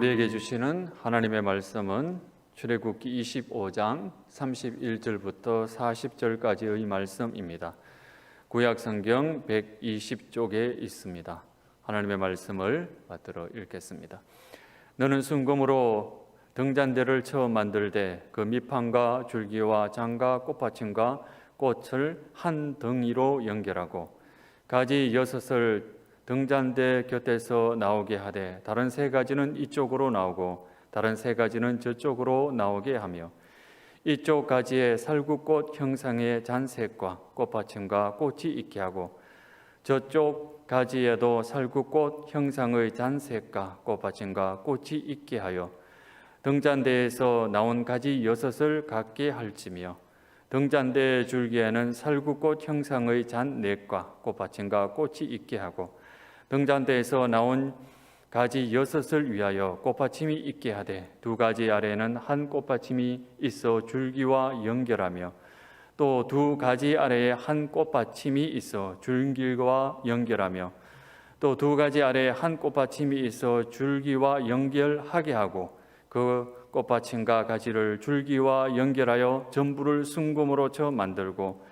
우리에게 주시는 하나님의 말씀은 출애굽기 25장 31절부터 40절까지의 말씀입니다. 구약 성경 120쪽에 있습니다. 하나님의 말씀을 받들어 읽겠습니다. 너는 순금으로 등잔대를 처음 만들되 그 밑판과 줄기와 장과 꽃받침과 꽃을 한 덩이로 연결하고 가지 6을 등잔대 곁에서 나오게 하되 다른 3가지는 이쪽으로 나오고 다른 3가지는 저쪽으로 나오게 하며 이쪽 가지에 살구꽃 형상의 잔색과 꽃받침과 꽃이 있게 하고 저쪽 가지에도 살구꽃 형상의 잔색과 꽃받침과 꽃이 있게 하여 등잔대에서 나온 가지 6을 갖게 할지며 등잔대 줄기에는 살구꽃 형상의 잔넷과 꽃받침과 꽃이 있게 하고 등잔대에서 나온 가지 6을 위하여 꽃받침이 있게 하되 2가지 아래에는 한 꽃받침이 있어 줄기와 연결하며 또 2가지 아래에 한 꽃받침이 있어 줄기와 연결하며 또 2가지 아래에 한 꽃받침이 있어 줄기와 연결하게 하고 그 꽃받침과 가지를 줄기와 연결하여 전부를 순금으로 쳐 만들고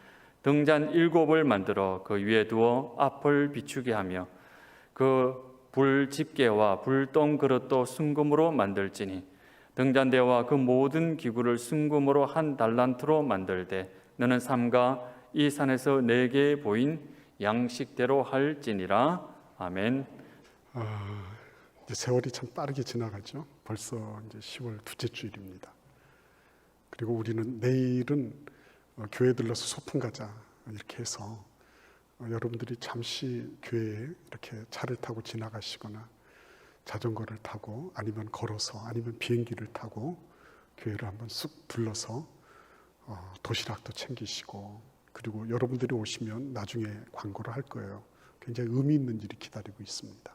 등잔 7을 만들어 그 위에 두어 앞을 비추게 하며 그 불 집게와 불똥 그릇도 순금으로 만들지니 등잔대와 그 모든 기구를 순금으로 한 달란트로 만들되 너는 삼가 이 산에서 내게 보인 양식대로 할지니라. 아멘. 이제 세월이 참 빠르게 지나가죠. 벌써 이제 10월 둘째 주일입니다. 그리고 우리는 내일은 교회 들러서 소풍 가자 이렇게 해서 여러분들이 잠시 교회에 이렇게 차를 타고 지나가시거나 자전거를 타고 아니면 걸어서 아니면 비행기를 타고 교회를 한번 쑥 둘러서 도시락도 챙기시고 그리고 여러분들이 오시면 나중에 광고를 할 거예요. 굉장히 의미 있는 일이 기다리고 있습니다.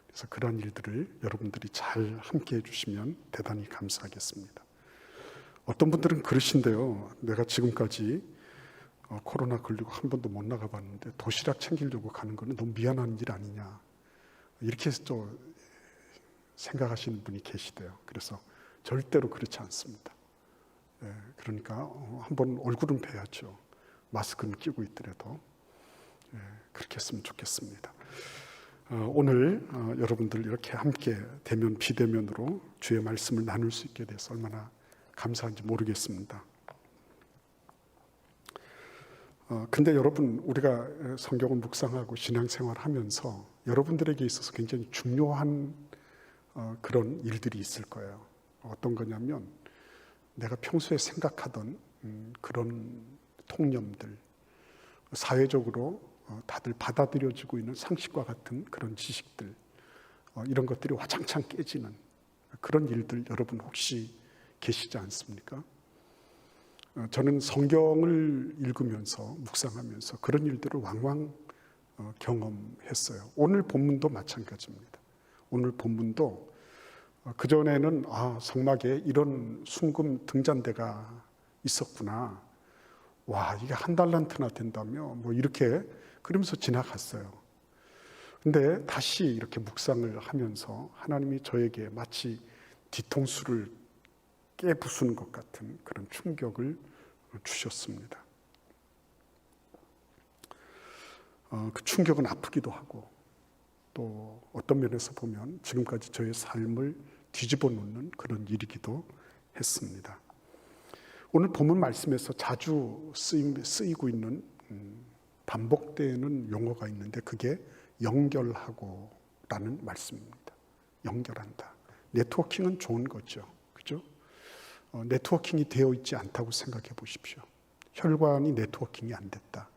그래서 그런 일들을 여러분들이 잘 함께 해주시면 대단히 감사하겠습니다. 어떤 분들은 그러신데요. 내가 지금까지 코로나 걸리고 한 번도 못 나가봤는데 도시락 챙기려고 가는 거는 너무 미안한 일 아니냐 이렇게 또 생각하시는 분이 계시대요. 그래서 절대로 그렇지 않습니다. 그러니까 한번 얼굴은 뵈야죠. 마스크는 끼고 있더라도 그렇게 했으면 좋겠습니다. 오늘 여러분들 이렇게 함께 대면 비대면으로 주의 말씀을 나눌 수 있게 돼서 얼마나 감사한지 모르겠습니다. 근데 여러분 우리가 성경을 묵상하고 신앙생활 하면서 여러분들에게 있어서 굉장히 중요한 그런 일들이 있을 거예요. 어떤 거냐면 내가 평소에 생각하던 그런 통념들, 사회적으로 다들 받아들여지고 있는 상식과 같은 그런 지식들, 이런 것들이 와장창 깨지는 그런 일들 여러분 혹시 계시지 않습니까? 저는 성경을 읽으면서 묵상하면서 그런 일들을 왕왕 경험했어요. 오늘 본문도 마찬가지입니다. 오늘 본문도 그전에는 성막에 이런 순금 등잔대가 있었구나. 와, 이게 한 달란트나 된다며 뭐 이렇게 그러면서 지나갔어요. 근데 다시 이렇게 묵상을 하면서 하나님이 저에게 마치 뒤통수를 깨부수는 것 같은 그런 충격을 주셨습니다. 그 충격은 아프기도 하고 또 어떤 면에서 보면 지금까지 저의 삶을 뒤집어 놓는 그런 일이기도 했습니다. 오늘 본문 말씀에서 자주 쓰이고 있는 반복되는 용어가 있는데 그게 연결하고 라는 말씀입니다. 연결한다. 네트워킹은 좋은 거죠. 그죠? 네트워킹이 되어 있지 않다고 생각해 보십시오. 혈관이 네트워킹이 안 됐다.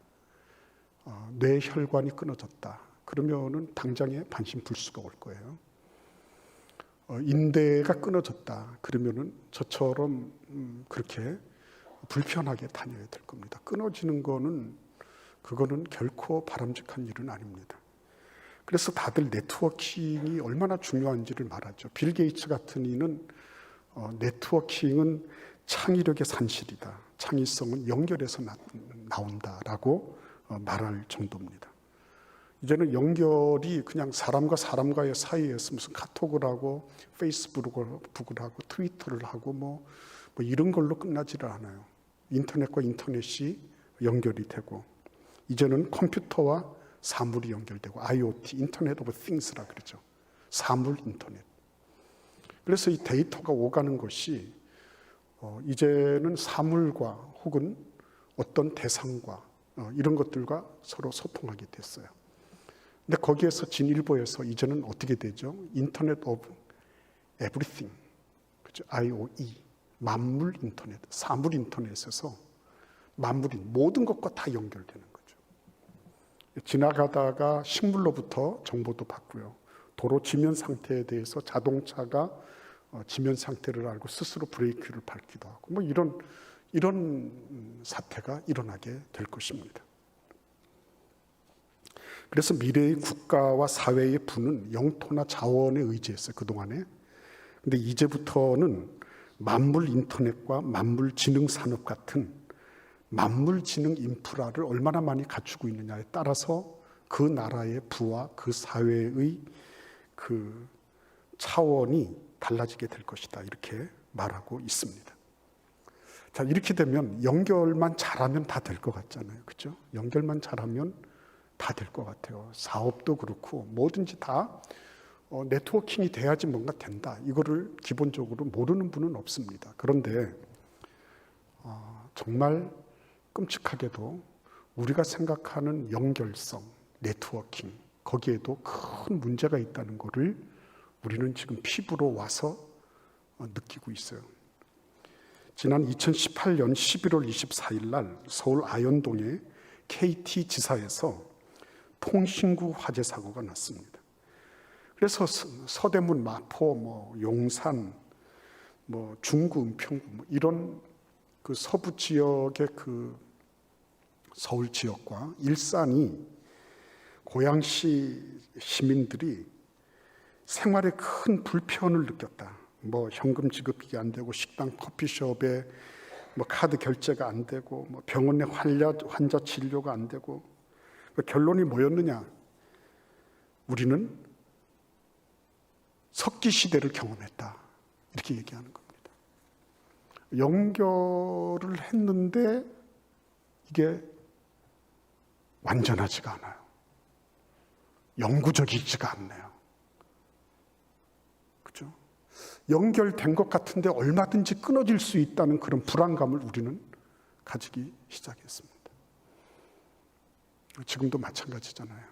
뇌 혈관이 끊어졌다. 그러면은 당장에 반신불수가 올 거예요. 인대가 끊어졌다. 그러면은 저처럼 그렇게 불편하게 다녀야 될 겁니다. 끊어지는 그거는 결코 바람직한 일은 아닙니다. 그래서 다들 네트워킹이 얼마나 중요한지를 말하죠. 빌 게이츠 같은 이는 네트워킹은 창의력의 산실이다. 창의성은 연결해서 나온다라고 말할 정도입니다. 이제는 연결이 그냥 사람과 사람과의 사이에서 무슨 카톡을 하고 페이스북을 하고 트위터를 하고 뭐 이런 걸로 끝나지를 않아요. 인터넷과 인터넷이 연결이 되고, 이제는 컴퓨터와 사물이 연결되고, IoT, 인터넷 오브 띵스라 그러죠. 사물 인터넷. 그래서 이 데이터가 오가는 것이 이제는 사물과 혹은 어떤 대상과 이런 것들과 서로 소통하게 됐어요. 근데 거기에서 진일보에서 이제는 어떻게 되죠? 인터넷 오브 에브리띵, 그렇죠? IOE, 만물 인터넷, 사물 인터넷에서 만물이 모든 것과 다 연결되는 거죠. 지나가다가 식물로부터 정보도 받고요. 도로 지면 상태에 대해서 자동차가 지면 상태를 알고 스스로 브레이크를 밟기도 하고 뭐 이런 사태가 일어나게 될 것입니다. 그래서 미래의 국가와 사회의 부는 영토나 자원에 의지했어요, 그동안에. 근데 이제부터는 만물 인터넷과 만물 지능 산업 같은 만물 지능 인프라를 얼마나 많이 갖추고 있느냐에 따라서 그 나라의 부와 그 사회의 그 차원이 달라지게 될 것이다, 이렇게 말하고 있습니다. 자, 이렇게 되면 연결만 잘하면 다 될 것 같잖아요, 그렇죠? 연결만 잘하면 다 될 것 같아요. 사업도 그렇고 뭐든지 다 네트워킹이 돼야지 뭔가 된다, 이거를 기본적으로 모르는 분은 없습니다. 그런데 정말 끔찍하게도 우리가 생각하는 연결성, 네트워킹, 거기에도 큰 문제가 있다는 것을 우리는 지금 피부로 와서 느끼고 있어요. 지난 2018년 11월 24일 날 서울 아현동의 KT 지사에서 통신구 화재 사고가 났습니다. 그래서 서대문, 마포, 용산, 중구, 은평구 이런 그 서부 지역의 그 서울 지역과 일산이 고양시 시민들이 생활에 큰 불편을 느꼈다. 현금 지급이 안 되고 식당, 커피숍에 카드 결제가 안 되고 병원 내 환자 진료가 안 되고 결론이 뭐였느냐? 우리는 석기 시대를 경험했다, 이렇게 얘기하는 겁니다. 연결을 했는데 이게 완전하지가 않아요. 영구적이지가 않네요. 그렇죠? 연결된 것 같은데 얼마든지 끊어질 수 있다는 그런 불안감을 우리는 가지기 시작했습니다. 지금도 마찬가지잖아요.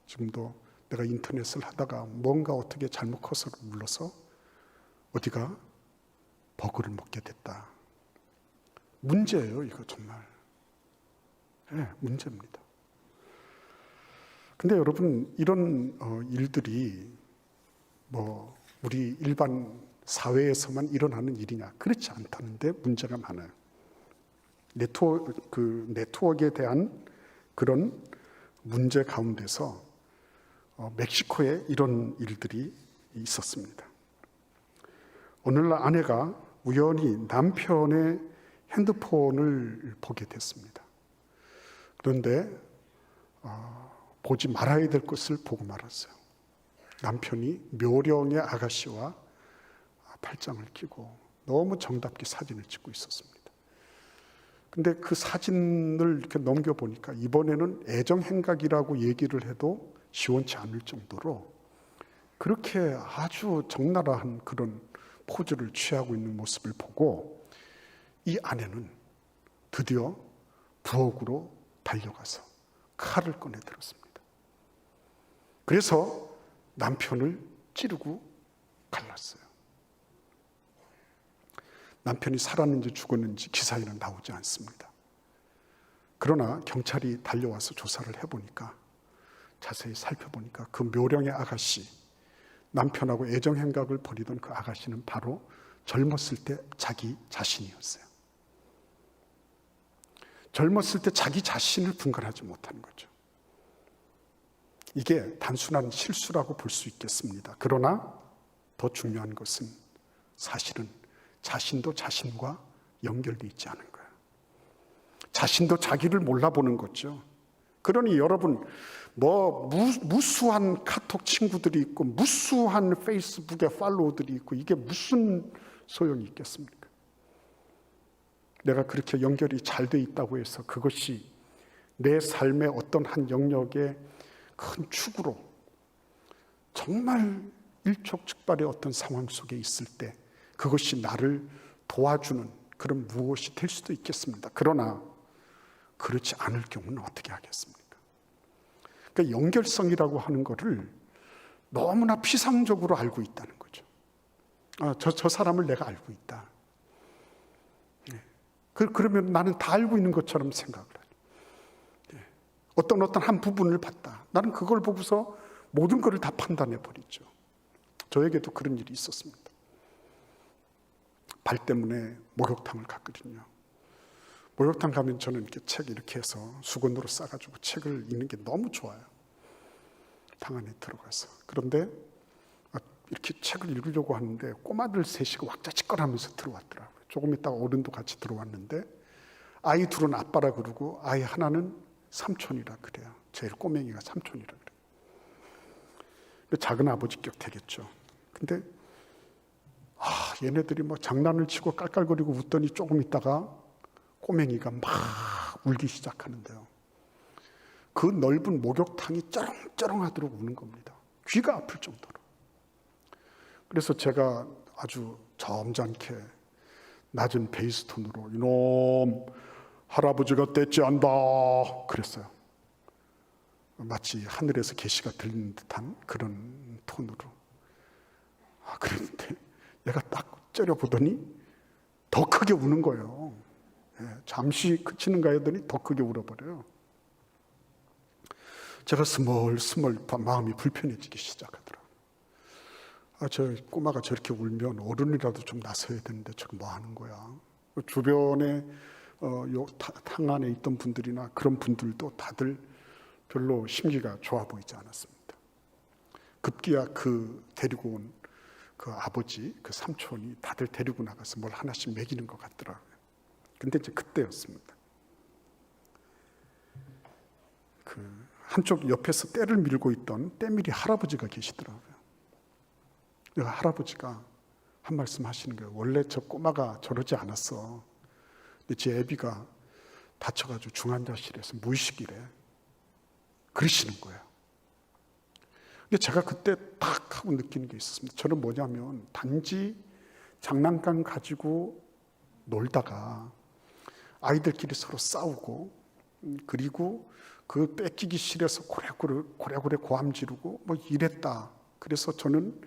지금도 내가 인터넷을 하다가 뭔가 어떻게 잘못 커서를 눌러서 어디가 버그를 먹게 됐다. 문제예요, 이거 정말. 네, 문제입니다. 근데 여러분, 이런 일들이 우리 일반 사회에서만 일어나는 일이냐? 그렇지 않다는데 문제가 많아요. 네트워크에 대한 그런 문제 가운데서 멕시코에 이런 일들이 있었습니다. 오늘날 아내가 우연히 남편의 핸드폰을 보게 됐습니다. 그런데 보지 말아야 될 것을 보고 말았어요. 남편이 묘령의 아가씨와 팔짱을 끼고 너무 정답게 사진을 찍고 있었습니다. 근데 그 사진을 이렇게 넘겨보니까 이번에는 애정행각이라고 얘기를 해도 시원치 않을 정도로 그렇게 아주 적나라한 그런 포즈를 취하고 있는 모습을 보고 이 아내는 드디어 부엌으로 달려가서 칼을 꺼내 들었습니다. 그래서 남편을 찌르고 갈랐어요. 남편이 살았는지 죽었는지 기사에는 나오지 않습니다. 그러나 경찰이 달려와서 조사를 해보니까, 자세히 살펴보니까 그 묘령의 아가씨, 남편하고 애정행각을 벌이던 그 아가씨는 바로 젊었을 때 자기 자신이었어요. 젊었을 때 자기 자신을 분간하지 못하는 거죠. 이게 단순한 실수라고 볼 수 있겠습니다. 그러나 더 중요한 것은 사실은 자신도 자신과 연결되어 있지 않은 거예요. 자신도 자기를 몰라보는 거죠. 그러니 여러분 무수한 카톡 친구들이 있고 무수한 페이스북에 팔로우들이 있고 이게 무슨 소용이 있겠습니까? 내가 그렇게 연결이 잘 돼 있다고 해서 그것이 내 삶의 어떤 한 영역의 큰 축으로 정말 일촉즉발의 어떤 상황 속에 있을 때 그것이 나를 도와주는 그런 무엇이 될 수도 있겠습니다. 그러나 그렇지 않을 경우는 어떻게 하겠습니까? 그러니까 연결성이라고 하는 것을 너무나 피상적으로 알고 있다는 거죠. 저 사람을 내가 알고 있다. 그러면 나는 다 알고 있는 것처럼 생각을 하죠. 어떤 한 부분을 봤다. 나는 그걸 보고서 모든 것을 다 판단해 버리죠. 저에게도 그런 일이 있었습니다. 발 때문에 목욕탕을 갔거든요. 목욕탕 가면 저는 이렇게 책 이렇게 해서 수건으로 싸가지고 책을 읽는 게 너무 좋아요. 방 안에 들어가서. 그런데 이렇게 책을 읽으려고 하는데 꼬마들 셋이 왁자지껄하면서 들어왔더라고요. 조금 있다가 어른도 같이 들어왔는데 아이 둘은 아빠라 그러고 아이 하나는 삼촌이라 그래요. 제일 꼬맹이가 삼촌이라 그래요. 작은 아버지 격 되겠죠. 근데 얘네들이 뭐 장난을 치고 깔깔거리고 웃더니 조금 있다가 꼬맹이가 막 울기 시작하는데요. 그 넓은 목욕탕이 쩌렁쩌렁하도록 우는 겁니다. 귀가 아플 정도로. 그래서 제가 아주 점잖게 낮은 베이스 톤으로 이놈 할아버지가 떼지 않다 그랬어요. 마치 하늘에서 계시가 들리는 듯한 그런 톤으로. 그랬는데 얘가 딱 째려보더니 더 크게 우는 거예요. 잠시 그치는가 하더니 더 크게 울어버려요. 제가 스멀스멀 마음이 불편해지기 시작하더라고요. 저 꼬마가 저렇게 울면 어른이라도 좀 나서야 되는데 저거 뭐 하는 거야. 주변에 탕 안에 있던 분들이나 그런 분들도 다들 별로 심기가 좋아 보이지 않았습니다. 급기야 데리고 온 그 아버지, 그 삼촌이 다들 데리고 나가서 뭘 하나씩 먹이는 것 같더라고요. 근데 이제 그때였습니다. 한쪽 옆에서 떼를 밀고 있던 떼밀이 할아버지가 계시더라고요. 내가 할아버지가 한 말씀 하시는 거예요. 원래 저 꼬마가 저러지 않았어. 근데 제 애비가 다쳐가지고 중환자실에서 무의식이래. 그러시는 거예요. 근데 제가 그때 딱 하고 느끼는 게 있었습니다. 저는 뭐냐면 단지 장난감 가지고 놀다가 아이들끼리 서로 싸우고 그리고 그 뺏기기 싫어서 고래고래 고함 지르고 뭐 이랬다. 그래서 저는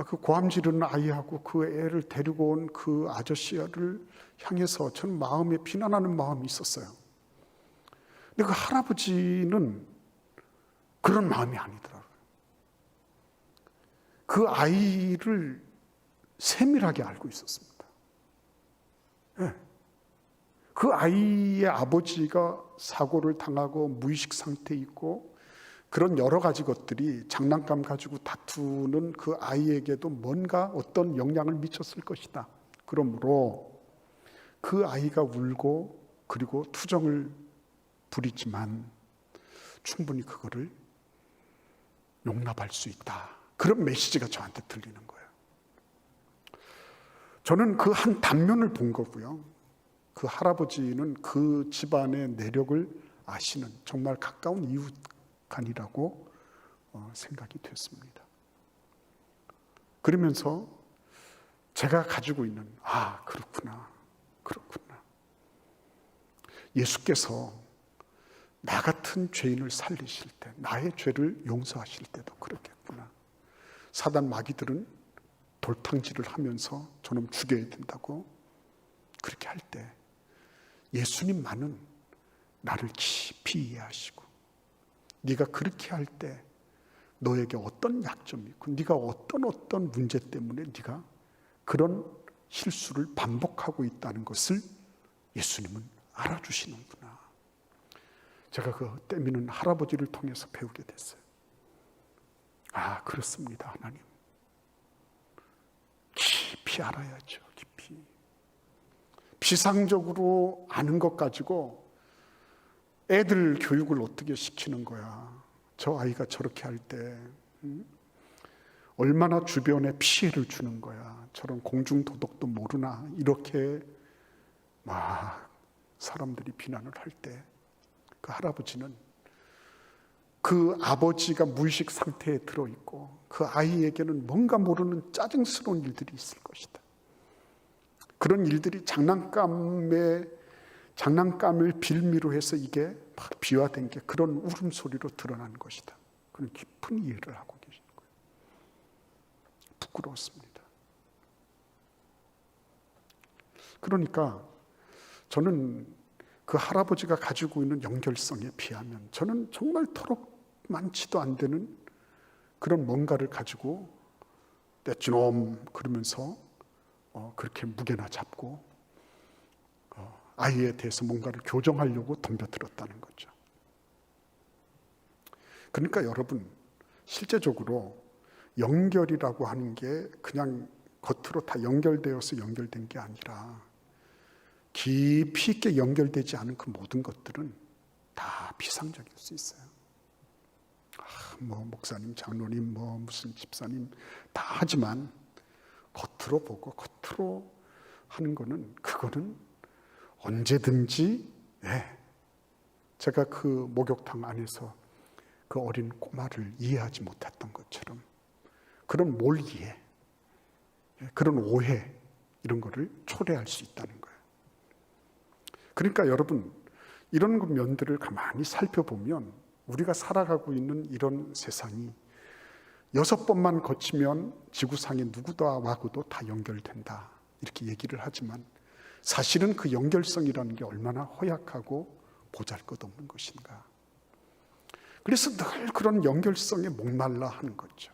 그 고함 지르는 아이하고 그 애를 데리고 온 그 아저씨를 향해서 저는 마음에 비난하는 마음이 있었어요. 근데 그 할아버지는 그런 마음이 아니더라고요. 그 아이를 세밀하게 알고 있었습니다. 네. 그 아이의 아버지가 사고를 당하고 무의식 상태에 있고 그런 여러 가지 것들이 장난감 가지고 다투는 그 아이에게도 뭔가 어떤 영향을 미쳤을 것이다. 그러므로 그 아이가 울고 그리고 투정을 부리지만 충분히 그거를 용납할 수 있다. 그런 메시지가 저한테 들리는 거예요. 저는 그 한 단면을 본 거고요. 그 할아버지는 그 집안의 내력을 아시는 정말 가까운 이웃간이라고 생각이 됐습니다. 그러면서 제가 가지고 있는 그렇구나. 예수께서 나 같은 죄인을 살리실 때 나의 죄를 용서하실 때도 그렇겠구나. 사단 마귀들은 돌탕질을 하면서 저놈 죽여야 된다고 그렇게 할 때 예수님만은 나를 깊이 이해하시고 네가 그렇게 할 때 너에게 어떤 약점이 있고 네가 어떤 문제 때문에 네가 그런 실수를 반복하고 있다는 것을 예수님은 알아주시는구나. 제가 그 떼미는 할아버지를 통해서 배우게 됐어요. 그렇습니다, 하나님. 깊이 알아야죠, 깊이. 피상적으로 아는 것 가지고 애들 교육을 어떻게 시키는 거야? 저 아이가 저렇게 할 때 얼마나 주변에 피해를 주는 거야? 저런 공중도덕도 모르나? 이렇게 막 사람들이 비난을 할 때 그 할아버지는 그 아버지가 무의식 상태에 들어있고 그 아이에게는 뭔가 모르는 짜증스러운 일들이 있을 것이다. 그런 일들이 장난감을 빌미로 해서 이게 막 비화된 게 그런 울음소리로 드러난 것이다. 그런 깊은 이해를 하고 계신 거예요. 부끄러웠습니다. 그러니까 저는 그 할아버지가 가지고 있는 연결성에 비하면 저는 정말 토록 많지도 안 되는 그런 뭔가를 가지고 떼쥐놈 그러면서 그렇게 무게나 잡고 아이에 대해서 뭔가를 교정하려고 덤벼들었다는 거죠. 그러니까 여러분, 실제적으로 연결이라고 하는 게 그냥 겉으로 다 연결되어서 연결된 게 아니라 깊이 있게 연결되지 않은 그 모든 것들은 다 비상적일 수 있어요. 뭐 목사님, 장로님, 뭐 무슨 집사님 다 하지만 겉으로 보고 겉으로 하는 거는 그거는 언제든지 제가 그 목욕탕 안에서 그 어린 꼬마를 이해하지 못했던 것처럼 그런 몰이해, 그런 오해 이런 거를 초래할 수 있다는 거예요. 그러니까 여러분, 이런 면들을 가만히 살펴보면 우리가 살아가고 있는 이런 세상이 6번만 거치면 지구상의 누구와도 다 연결된다 이렇게 얘기를 하지만 사실은 그 연결성이라는 게 얼마나 허약하고 보잘것없는 것인가. 그래서 늘 그런 연결성에 목말라 하는 거죠.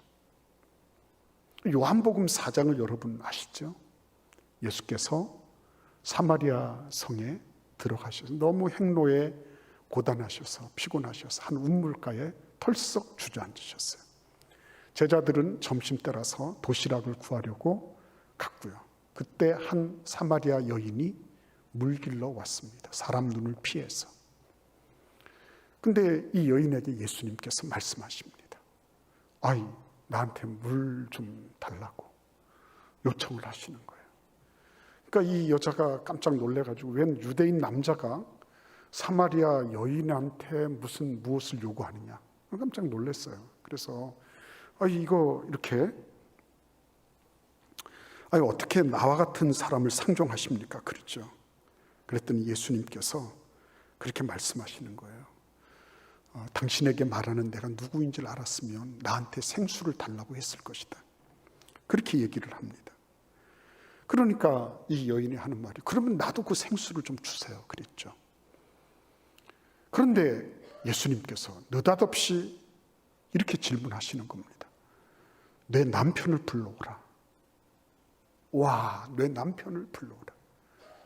요한복음 4장을 여러분 아시죠? 예수께서 사마리아 성에 들어가셔서 너무 행로에 고단하셔서 피곤하셔서 한 우물가에 털썩 주저앉으셨어요. 제자들은 점심때라서 도시락을 구하려고 갔고요. 그때 한 사마리아 여인이 물길러 왔습니다. 사람 눈을 피해서. 근데 이 여인에게 예수님께서 말씀하십니다. 아이, 나한테 물 좀 달라고 요청을 하시는 거예요. 그러니까 이 여자가 깜짝 놀래가지고 웬 유대인 남자가 사마리아 여인한테 무엇을 요구하느냐 깜짝 놀랐어요. 그래서 이거 이렇게 어떻게 나와 같은 사람을 상종하십니까? 그랬죠. 그랬더니 예수님께서 그렇게 말씀하시는 거예요. 당신에게 말하는 내가 누구인지를 알았으면 나한테 생수를 달라고 했을 것이다. 그렇게 얘기를 합니다. 그러니까 이 여인이 하는 말이 그러면 나도 그 생수를 좀 주세요. 그랬죠. 그런데 예수님께서 느닷없이 이렇게 질문하시는 겁니다. 내 남편을 불러오라. 와, 내 남편을 불러오라.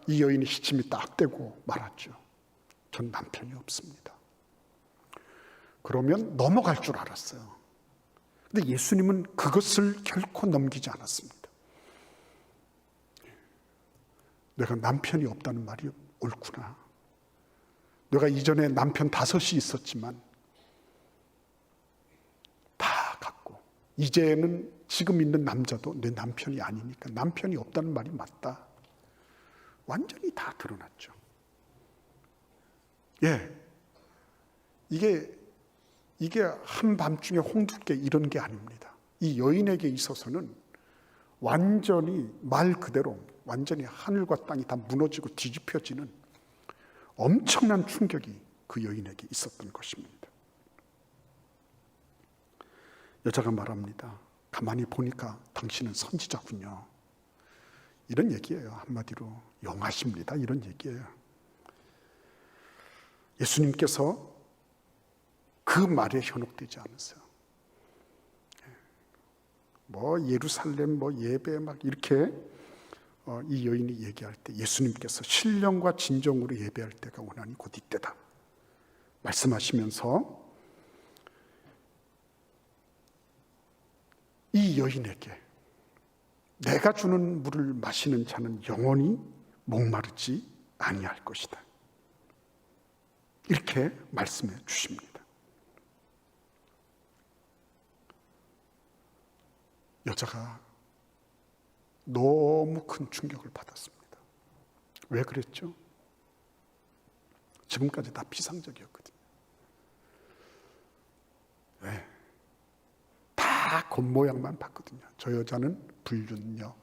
이 여인이 시침이 딱 떼고 말았죠. 전 남편이 없습니다. 그러면 넘어갈 줄 알았어요. 근데 예수님은 그것을 결코 넘기지 않았습니다. 내가 남편이 없다는 말이 옳구나. 내가 이전에 남편 5이 있었지만 다 갔고 이제는 지금 있는 남자도 내 남편이 아니니까 남편이 없다는 말이 맞다. 완전히 다 드러났죠. 이게 한밤중에 홍두깨 이런 게 아닙니다. 이 여인에게 있어서는 완전히 말 그대로 완전히 하늘과 땅이 다 무너지고 뒤집혀지는 엄청난 충격이 그 여인에게 있었던 것입니다. 여자가 말합니다. 가만히 보니까 당신은 선지자군요. 이런 얘기예요. 한마디로 용하십니다. 이런 얘기예요. 예수님께서 그 말에 현혹되지 않으세요. 예루살렘 예배 막 이렇게 이 여인이 얘기할 때 예수님께서 신령과 진정으로 예배할 때가 오나니 곧 이때다 말씀하시면서 이 여인에게 내가 주는 물을 마시는 자는 영원히 목마르지 아니할 것이다. 이렇게 말씀해 주십니다. 여자가 너무 큰 충격을 받았습니다. 왜 그랬죠? 지금까지 다 비상적이었거든요. 왜? 다 겉모양만 봤거든요. 저 여자는 불륜녀,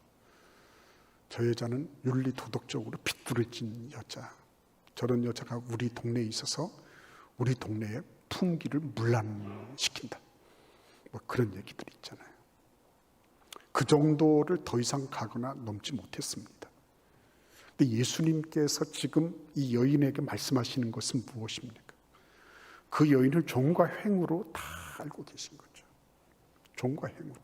저 여자는 윤리 도덕적으로 비뚤어진 여자, 저런 여자가 우리 동네에 있어서 우리 동네의 풍기를 문란시킨다, 뭐 그런 얘기들이 있잖아요. 그 정도를 더 이상 가거나 넘지 못했습니다. 근데 예수님께서 지금 이 여인에게 말씀하시는 것은 무엇입니까? 그 여인을 종과 행으로 다 알고 계신 거죠. 종과 행으로.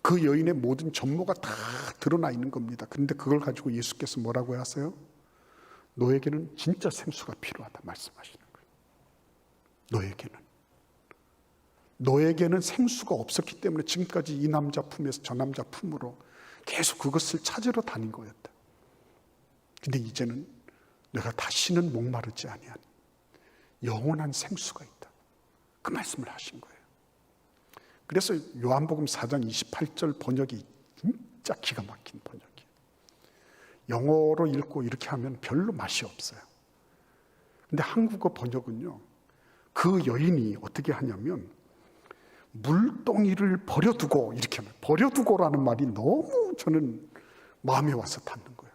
그 여인의 모든 전모가 다 드러나 있는 겁니다. 그런데 그걸 가지고 예수께서 뭐라고 하세요? 너에게는 진짜 생수가 필요하다 말씀하시는 거예요. 너에게는 생수가 없었기 때문에 지금까지 이 남자 품에서 저 남자 품으로 계속 그것을 찾으러 다닌 거였다. 근데 이제는 내가 다시는 목마르지 아니한 영원한 생수가 있다. 그 말씀을 하신 거예요. 그래서 요한복음 4장 28절 번역이 진짜 기가 막힌 번역이에요. 영어로 읽고 이렇게 하면 별로 맛이 없어요. 근데 한국어 번역은요, 그 여인이 어떻게 하냐면 물동이를 버려두고, 이렇게 하면, 버려두고라는 말이 너무 저는 마음에 와서 닿는 거예요.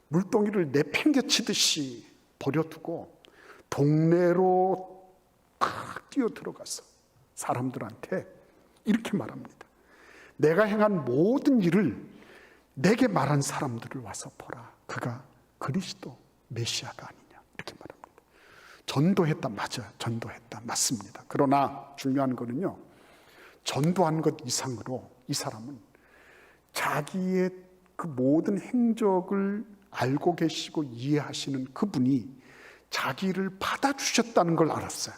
물동이를 내팽개치듯이 버려두고 동네로 탁 뛰어 들어가서 사람들한테 이렇게 말합니다. 내가 행한 모든 일을 내게 말한 사람들을 와서 보라. 그가 그리스도 메시아가 아니냐, 이렇게 말합니다. 전도했다, 맞아요. 전도했다, 맞습니다. 그러나 중요한 거는요, 전도한 것 이상으로 이 사람은 자기의 그 모든 행적을 알고 계시고 이해하시는 그분이 자기를 받아주셨다는 걸 알았어요.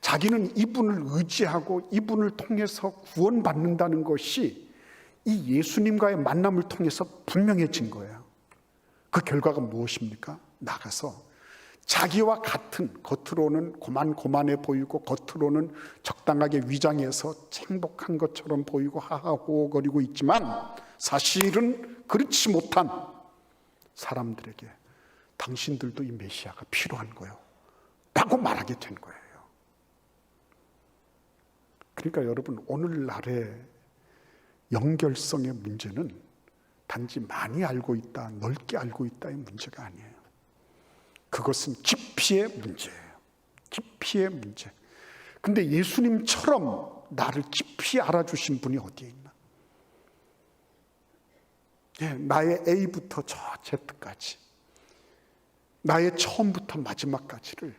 자기는 이분을 의지하고 이분을 통해서 구원받는다는 것이 이 예수님과의 만남을 통해서 분명해진 거예요. 그 결과가 무엇입니까? 나가서 자기와 같은, 겉으로는 고만고만해 보이고 겉으로는 적당하게 위장해서 행복한 것처럼 보이고 하하호거리고 있지만 사실은 그렇지 못한 사람들에게 당신들도 이 메시아가 필요한 거예요 라고 말하게 된 거예요. 그러니까 여러분, 오늘날의 연결성의 문제는 단지 많이 알고 있다, 넓게 알고 있다의 문제가 아니에요. 그것은 깊이의 문제예요. 깊이의 문제. 근데 예수님처럼 나를 깊이 알아주신 분이 어디에 있나? 나의 A부터 저 Z까지, 나의 처음부터 마지막까지를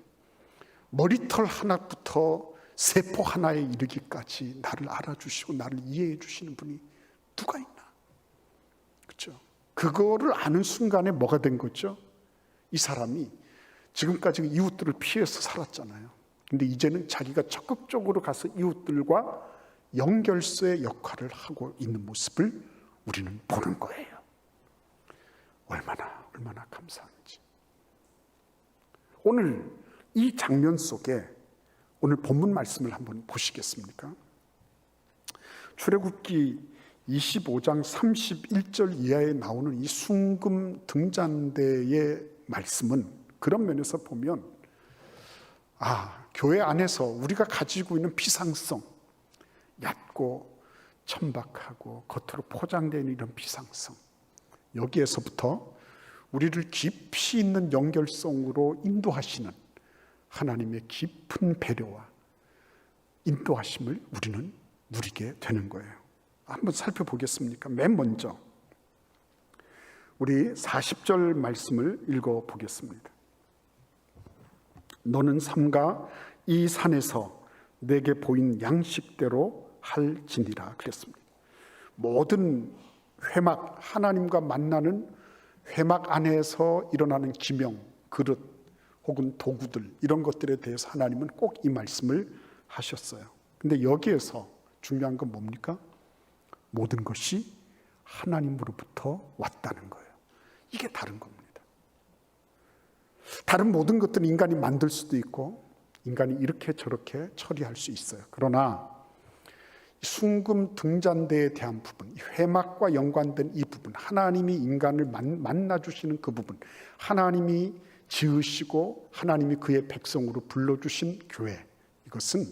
머리털 하나부터 세포 하나에 이르기까지 나를 알아주시고 나를 이해해 주시는 분이 누가 있나? 그렇죠? 그거를 아는 순간에 뭐가 된 거죠? 이 사람이 지금까지 이웃들을 피해서 살았잖아요. 근데 이제는 자기가 적극적으로 가서 이웃들과 연결소의 역할을 하고 있는 모습을 우리는 보는 거예요. 얼마나 감사한지. 오늘 이 장면 속에 오늘 본문 말씀을 한번 보시겠습니까? 출애굽기 25장 31절 이하에 나오는 이 순금 등잔대의 말씀은 그런 면에서 보면, 교회 안에서 우리가 가지고 있는 비상성, 얕고 천박하고 겉으로 포장되어 있는 이런 비상성, 여기에서부터 우리를 깊이 있는 연결성으로 인도하시는 하나님의 깊은 배려와 인도하심을 우리는 누리게 되는 거예요. 한번 살펴보겠습니까? 맨 먼저 우리 40절 말씀을 읽어보겠습니다. 너는 삼가 이 산에서 내게 보인 양식대로 할지니라 그랬습니다. 모든 회막, 하나님과 만나는 회막 안에서 일어나는 기명, 그릇 혹은 도구들, 이런 것들에 대해서 하나님은 꼭 이 말씀을 하셨어요. 근데 여기에서 중요한 건 뭡니까? 모든 것이 하나님으로부터 왔다는 거예요. 이게 다른 겁니다. 다른 모든 것들은 인간이 만들 수도 있고 인간이 이렇게 저렇게 처리할 수 있어요. 그러나 순금 등잔대에 대한 부분, 회막과 연관된 이 부분, 하나님이 인간을 만나주시는 그 부분, 하나님이 지으시고 하나님이 그의 백성으로 불러주신 교회, 이것은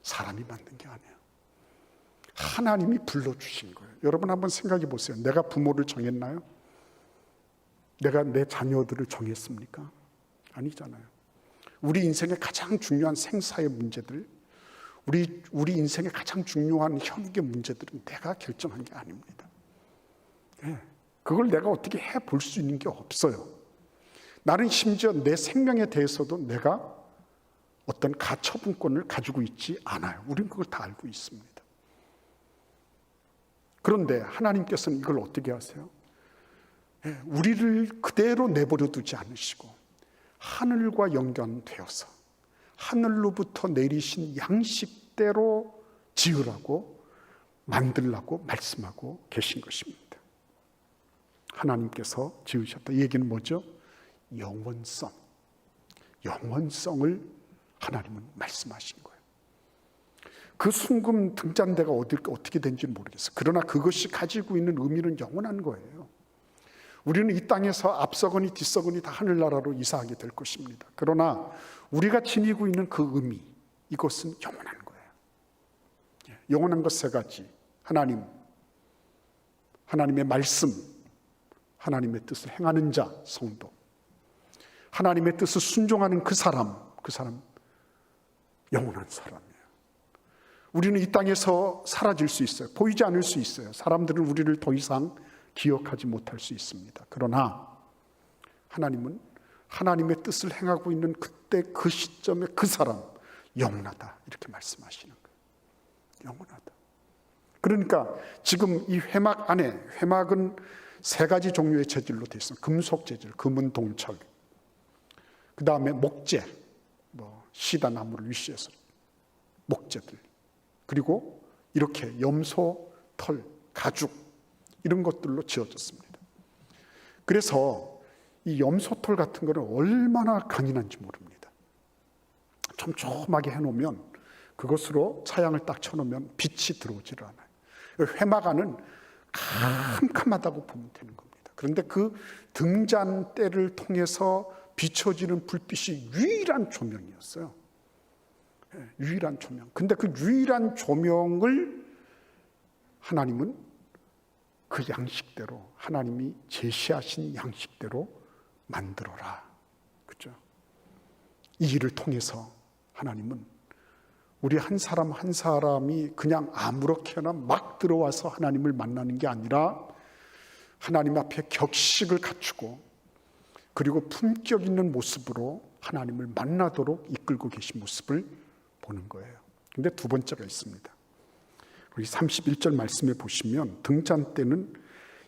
사람이 만든 게 아니에요. 하나님이 불러주신 거예요. 여러분 한번 생각해 보세요. 내가 부모를 정했나요? 내가 내 자녀들을 정했습니까? 아니잖아요. 우리 인생의 가장 중요한 생사의 문제들, 우리 인생의 가장 중요한 현익의 문제들은 내가 결정한 게 아닙니다. 그걸 내가 어떻게 해볼 수 있는 게 없어요. 나는 심지어 내 생명에 대해서도 내가 어떤 가처분권을 가지고 있지 않아요. 우리는 그걸 다 알고 있습니다. 그런데 하나님께서는 이걸 어떻게 하세요? 우리를 그대로 내버려 두지 않으시고 하늘과 연관되어서 하늘로부터 내리신 양식대로 지으라고 만들라고 말씀하고 계신 것입니다. 하나님께서 지으셨다. 이 얘기는 뭐죠? 영원성을 하나님은 말씀하신 거예요. 그 순금 등잔대가 어떻게 된지는 모르겠어요. 그러나 그것이 가지고 있는 의미는 영원한 거예요. 우리는 이 땅에서 앞서거니 뒤서거니 다 하늘나라로 이사하게 될 것입니다. 그러나 우리가 지니고 있는 그 의미, 이것은 영원한 거예요. 영원한 것 세 가지. 하나님의 말씀, 하나님의 뜻을 행하는 자, 성도, 하나님의 뜻을 순종하는 그 사람 영원한 사람이에요. 우리는 이 땅에서 사라질 수 있어요. 보이지 않을 수 있어요. 사람들은 우리를 더 이상 기억하지 못할 수 있습니다. 그러나 하나님은 하나님의 뜻을 행하고 있는 그때 그 시점에 그 사람 영원하다, 이렇게 말씀하시는 거예요. 영원하다. 그러니까 지금 이 회막 안에, 회막은 세 가지 종류의 재질로 되어 있습니다. 금속 재질, 금은 동철, 그 다음에 목재, 시다 나무를 위시해서 목재들, 그리고 이렇게 염소, 털, 가죽, 이런 것들로 지어졌습니다. 그래서 이 염소털 같은 거는 얼마나 강인한지 모릅니다. 촘촘하게 해놓으면 그것으로 차양을 딱 쳐놓으면 빛이 들어오지를 않아요. 회막 안은 캄캄하다고 보면 되는 겁니다. 그런데 그 등잔대를 통해서 비춰지는 불빛이 유일한 조명이었어요. 유일한 조명. 근데 그 유일한 조명을 하나님은 그 양식대로, 하나님이 제시하신 양식대로 만들어라. 그죠? 이 일을 통해서 하나님은 우리 한 사람 한 사람이 그냥 아무렇게나 막 들어와서 하나님을 만나는 게 아니라 하나님 앞에 격식을 갖추고 그리고 품격 있는 모습으로 하나님을 만나도록 이끌고 계신 모습을 보는 거예요. 근데 두 번째가 있습니다. 우리 31절 말씀에 보시면 등잔대는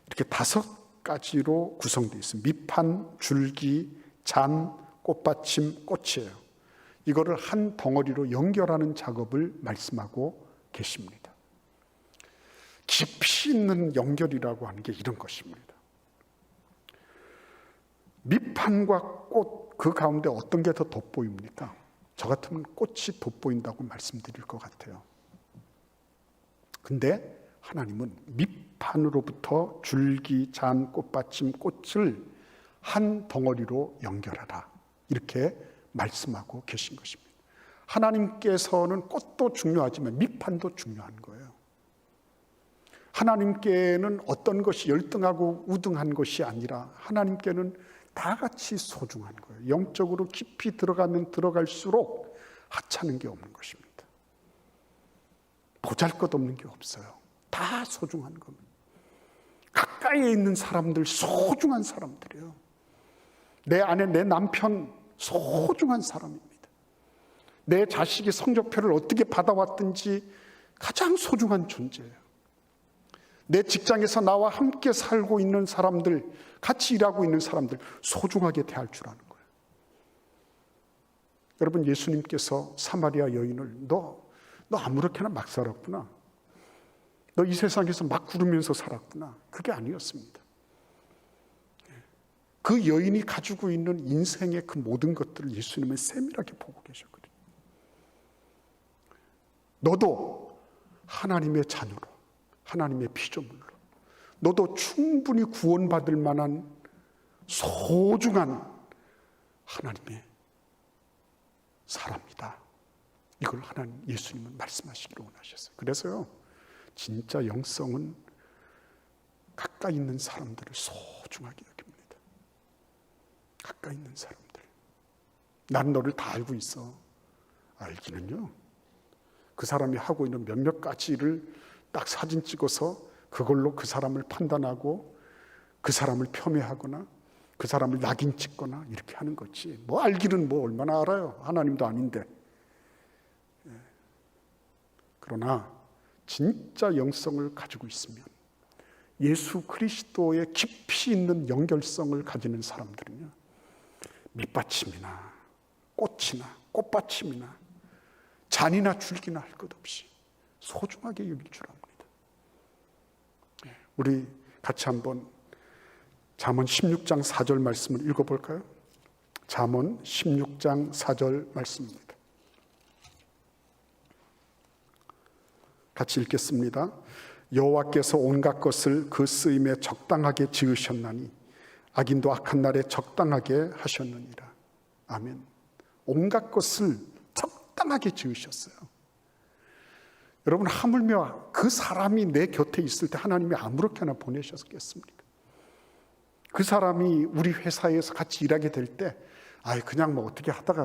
이렇게 5가지로 구성되어 있습니다. 밑판, 줄기, 잔, 꽃받침, 꽃이에요. 이거를 한 덩어리로 연결하는 작업을 말씀하고 계십니다. 깊이 있는 연결이라고 하는 게 이런 것입니다. 밑판과 꽃, 그 가운데 어떤 게 더 돋보입니까? 저 같으면 꽃이 돋보인다고 말씀드릴 것 같아요. 근데 하나님은 밑판으로부터 줄기, 잔, 꽃받침, 꽃을 한 덩어리로 연결하라, 이렇게 말씀하고 계신 것입니다. 하나님께서는 꽃도 중요하지만 밑판도 중요한 거예요. 하나님께는 어떤 것이 열등하고 우등한 것이 아니라 하나님께는 다 같이 소중한 거예요. 영적으로 깊이 들어가면 들어갈수록 하찮은 게 없는 것입니다. 보잘것없는 게 없어요. 다 소중한 겁니다. 가까이에 있는 사람들 소중한 사람들이에요. 내 아내, 내 남편 소중한 사람입니다. 내 자식이 성적표를 어떻게 받아왔든지 가장 소중한 존재예요. 내 직장에서 나와 함께 살고 있는 사람들, 같이 일하고 있는 사람들 소중하게 대할 줄 아는 거예요. 여러분, 예수님께서 사마리아 여인을 너 아무렇게나 막 살았구나, 너 이 세상에서 막 구르면서 살았구나, 그게 아니었습니다. 그 여인이 가지고 있는 인생의 그 모든 것들을 예수님은 세밀하게 보고 계셨거든요. 너도 하나님의 자녀로, 하나님의 피조물로, 너도 충분히 구원받을 만한 소중한 하나님의 사람이다. 이걸 하나님 예수님은 말씀하시기를 원하셨어요. 그래서요, 진짜 영성은 가까이 있는 사람들을 소중하게 여깁니다. 가까이 있는 사람들. 난 너를 다 알고 있어. 알기는요, 그 사람이 하고 있는 몇몇 가지를 딱 사진 찍어서 그걸로 그 사람을 판단하고 그 사람을 폄훼하거나 그 사람을 낙인 찍거나 이렇게 하는 거지. 뭐 알기는 뭐 얼마나 알아요. 하나님도 아닌데. 그러나 진짜 영성을 가지고 있으면, 예수 그리스도의 깊이 있는 연결성을 가지는 사람들은요, 밑받침이나 꽃이나 꽃받침이나 잔이나 줄기나 할 것 없이 소중하게 여길 줄 압니다. 우리 같이 한번 잠언 16장 4절 말씀을 읽어볼까요? 잠언 16장 4절 말씀입니다. 같이 읽겠습니다. 여호와께서 온갖 것을 그 쓰임에 적당하게 지으셨나니 악인도 악한 날에 적당하게 하셨느니라. 아멘. 온갖 것을 적당하게 지으셨어요. 여러분, 하물며 그 사람이 내 곁에 있을 때 하나님이 아무렇게나 보내셨겠습니까? 그 사람이 우리 회사에서 같이 일하게 될 때 그냥 뭐 어떻게 하다가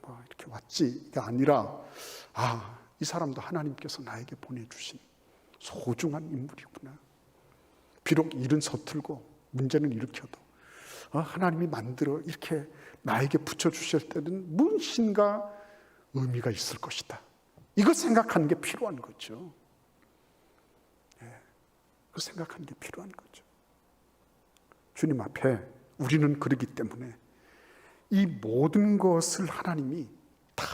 뭐 이렇게 왔지, 이게 아니라 이 사람도 하나님께서 나에게 보내주신 소중한 인물이구나. 비록 일은 서툴고 문제는 일으켜도 하나님이 만들어 이렇게 나에게 붙여주실 때는 무엇인가 의미가 있을 것이다. 이거 생각하는 게 필요한 거죠. 그 생각하는 게 필요한 거죠. 주님 앞에 우리는 그러기 때문에 이 모든 것을 하나님이 다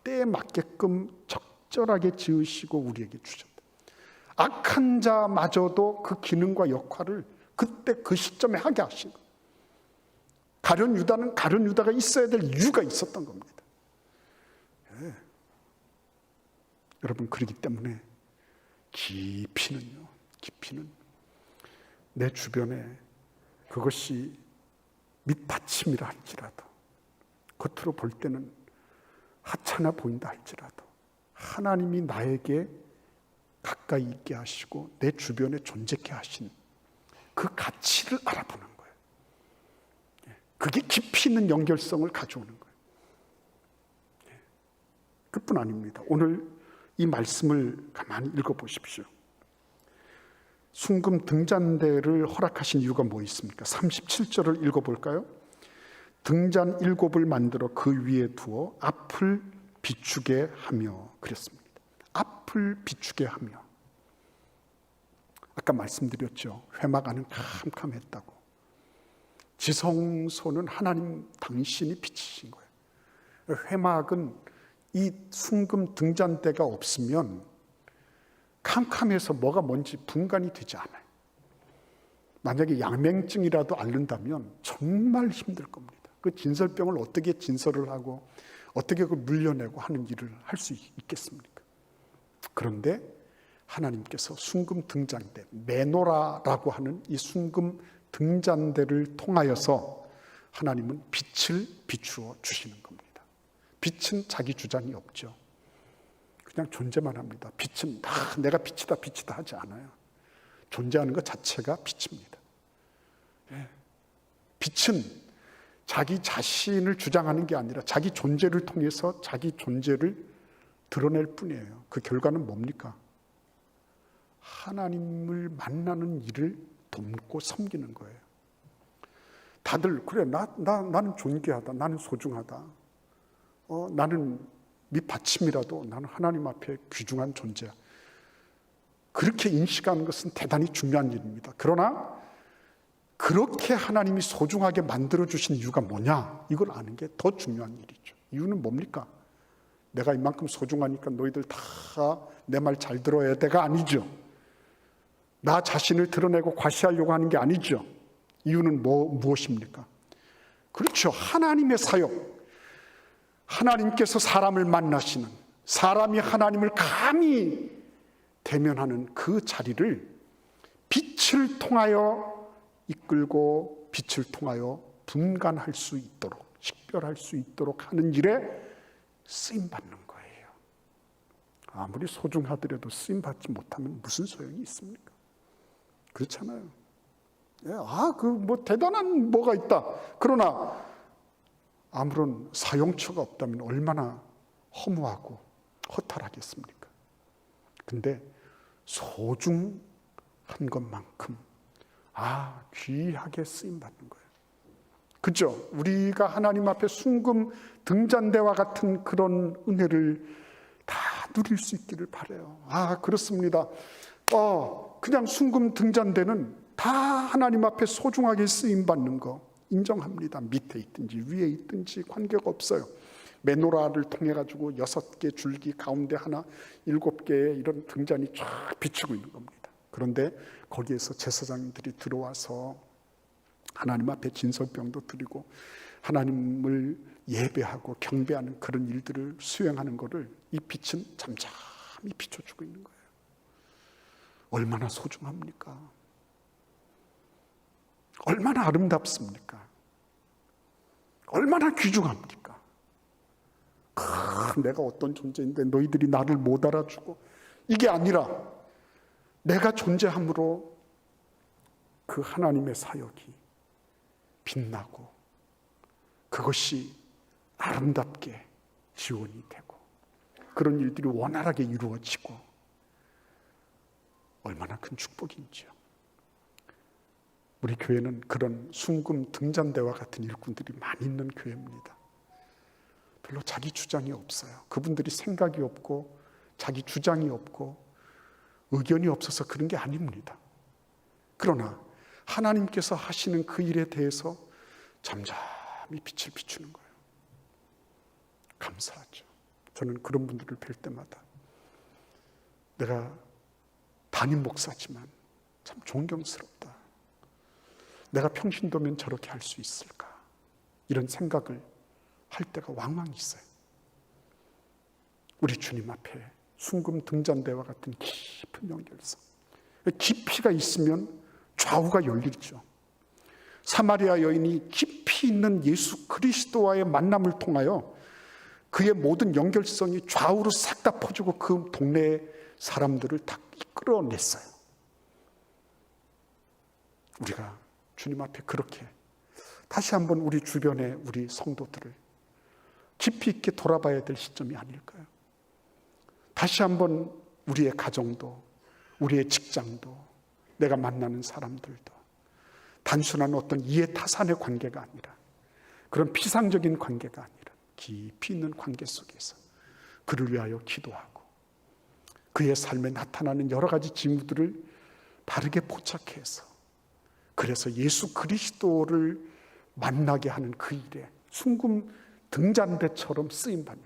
때에 맞게끔 적절하게 지으시고 우리에게 주셨다. 악한 자마저도 그 기능과 역할을 그때 그 시점에 하게 하신 거예요. 가룟 유다는 가룟 유다가 있어야 될 이유가 있었던 겁니다. 여러분, 그렇기 때문에 깊이는 내 주변에 그것이 밑받침이라 할지라도, 겉으로 볼 때는 하찮아 보인다 할지라도 하나님이 나에게 가까이 있게 하시고 내 주변에 존재케 하신 그 가치를 알아보는 거예요. 그게 깊이 있는 연결성을 가져오는 거예요. 그뿐 아닙니다. 오늘 이 말씀을 가만히 읽어보십시오. 순금 등잔대를 허락하신 이유가 뭐 있습니까? 37절을 읽어볼까요? 등잔 7을 만들어 그 위에 두어 앞을 비추게 하며 그랬습니다. 앞을 비추게 하며. 아까 말씀드렸죠. 회막안은 캄캄했다고. 지성소는 하나님 당신이 비치신 거예요. 회막은 이 순금 등잔대가 없으면 캄캄해서 뭐가 뭔지 분간이 되지 않아요. 만약에 양맹증이라도 앓는다면 정말 힘들 겁니다. 그 진설병을 어떻게 진설을 하고 어떻게 그 물려내고 하는 일을 할 수 있겠습니까? 그런데 하나님께서 순금 등잔대, 메노라라고 하는 이 순금 등잔대를 통하여서 하나님은 빛을 비추어 주시는 겁니다. 빛은 자기 주장이 없죠. 그냥 존재만 합니다. 빛은 내가 빛이다 하지 않아요. 존재하는 것 자체가 빛입니다. 빛은 자기 자신을 주장하는 게 아니라 자기 존재를 통해서 자기 존재를 드러낼 뿐이에요. 그 결과는 뭡니까? 하나님을 만나는 일을 돕고 섬기는 거예요. 다들 그래, 나는 존귀하다, 나는 소중하다, 나는 밑받침이라도 나는 하나님 앞에 귀중한 존재야. 그렇게 인식하는 것은 대단히 중요한 일입니다. 그러나 그렇게 하나님이 소중하게 만들어주신 이유가 뭐냐? 이걸 아는 게 더 중요한 일이죠. 이유는 뭡니까? 내가 이만큼 소중하니까 너희들 다 내 말 잘 들어야 돼가 아니죠. 나 자신을 드러내고 과시하려고 하는 게 아니죠. 이유는 무엇입니까? 그렇죠. 하나님의 사역. 하나님께서 사람을 만나시는, 사람이 하나님을 감히 대면하는 그 자리를 빛을 통하여 이끌고 빛을 통하여 분간할 수 있도록, 식별할 수 있도록 하는 일에 쓰임받는 거예요. 아무리 소중하더라도 쓰임받지 못하면 무슨 소용이 있습니까? 그렇잖아요. 대단한 뭐가 있다. 그러나 아무런 사용처가 없다면 얼마나 허무하고 허탈하겠습니까? 근데 소중한 것만큼 귀하게 쓰임받는 거예요. 그죠? 우리가 하나님 앞에 순금 등잔대와 같은 그런 은혜를 다 누릴 수 있기를 바라요. 그렇습니다. 그냥 순금 등잔대는 다 하나님 앞에 소중하게 쓰임받는 거 인정합니다. 밑에 있든지 위에 있든지 관계가 없어요. 메노라를 통해 가지고 6개 줄기 가운데 하나 7개의 이런 등잔이 쫙 비추고 있는 겁니다. 그런데 거기에서 제사장들이 들어와서 하나님 앞에 진설병도 드리고 하나님을 예배하고 경배하는 그런 일들을 수행하는 것을 이 빛은 잠잠히 비춰주고 있는 거예요. 얼마나 소중합니까? 얼마나 아름답습니까? 얼마나 귀중합니까? 내가 어떤 존재인데 너희들이 나를 못 알아주고, 이게 아니라 내가 존재함으로 그 하나님의 사역이 빛나고 그것이 아름답게 지원이 되고 그런 일들이 원활하게 이루어지고 얼마나 큰 축복인지요. 우리 교회는 그런 순금 등잔대와 같은 일꾼들이 많이 있는 교회입니다. 별로 자기 주장이 없어요. 그분들이 생각이 없고 자기 주장이 없고 의견이 없어서 그런 게 아닙니다. 그러나 하나님께서 하시는 그 일에 대해서 잠잠히 빛을 비추는 거예요. 감사하죠. 저는 그런 분들을 뵐 때마다 내가 담임 목사지만 참 존경스럽다. 내가 평신도면 저렇게 할 수 있을까? 이런 생각을 할 때가 왕왕 있어요. 우리 주님 앞에 순금 등잔대와 같은 깊은 연결성. 깊이가 있으면 좌우가 열리죠. 사마리아 여인이 깊이 있는 예수 그리스도와의 만남을 통하여 그의 모든 연결성이 좌우로 싹 다 퍼지고 그 동네의 사람들을 다 이끌어냈어요. 우리가 주님 앞에 그렇게 다시 한번 우리 주변의 우리 성도들을 깊이 있게 돌아봐야 될 시점이 아닐까요? 다시 한번 우리의 가정도, 우리의 직장도, 내가 만나는 사람들도 단순한 어떤 이해타산의 관계가 아니라, 그런 피상적인 관계가 아니라 깊이 있는 관계 속에서 그를 위하여 기도하고 그의 삶에 나타나는 여러 가지 징후들을 바르게 포착해서, 그래서 예수 그리스도를 만나게 하는 그 일에 순금 등잔대처럼 쓰임받는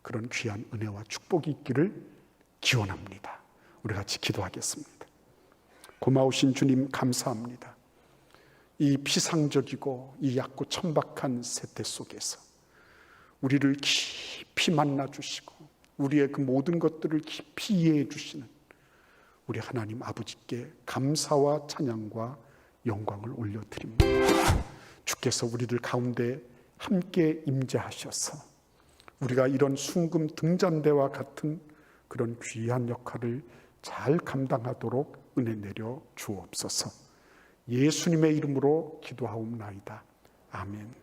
그런 귀한 은혜와 축복이 있기를 기원합니다. 우리 같이 기도하겠습니다. 고마우신 주님, 감사합니다. 이 피상적이고 이 얕고 천박한 세대 속에서 우리를 깊이 만나주시고 우리의 그 모든 것들을 깊이 이해해 주시는 우리 하나님 아버지께 감사와 찬양과 영광을 올려드립니다. 주께서 우리들 가운데 함께 임재하셔서 우리가 이런 순금 등잔대와 같은 그런 귀한 역할을 잘 감당하도록 은혜 내려 주옵소서. 예수님의 이름으로 기도하옵나이다. 아멘.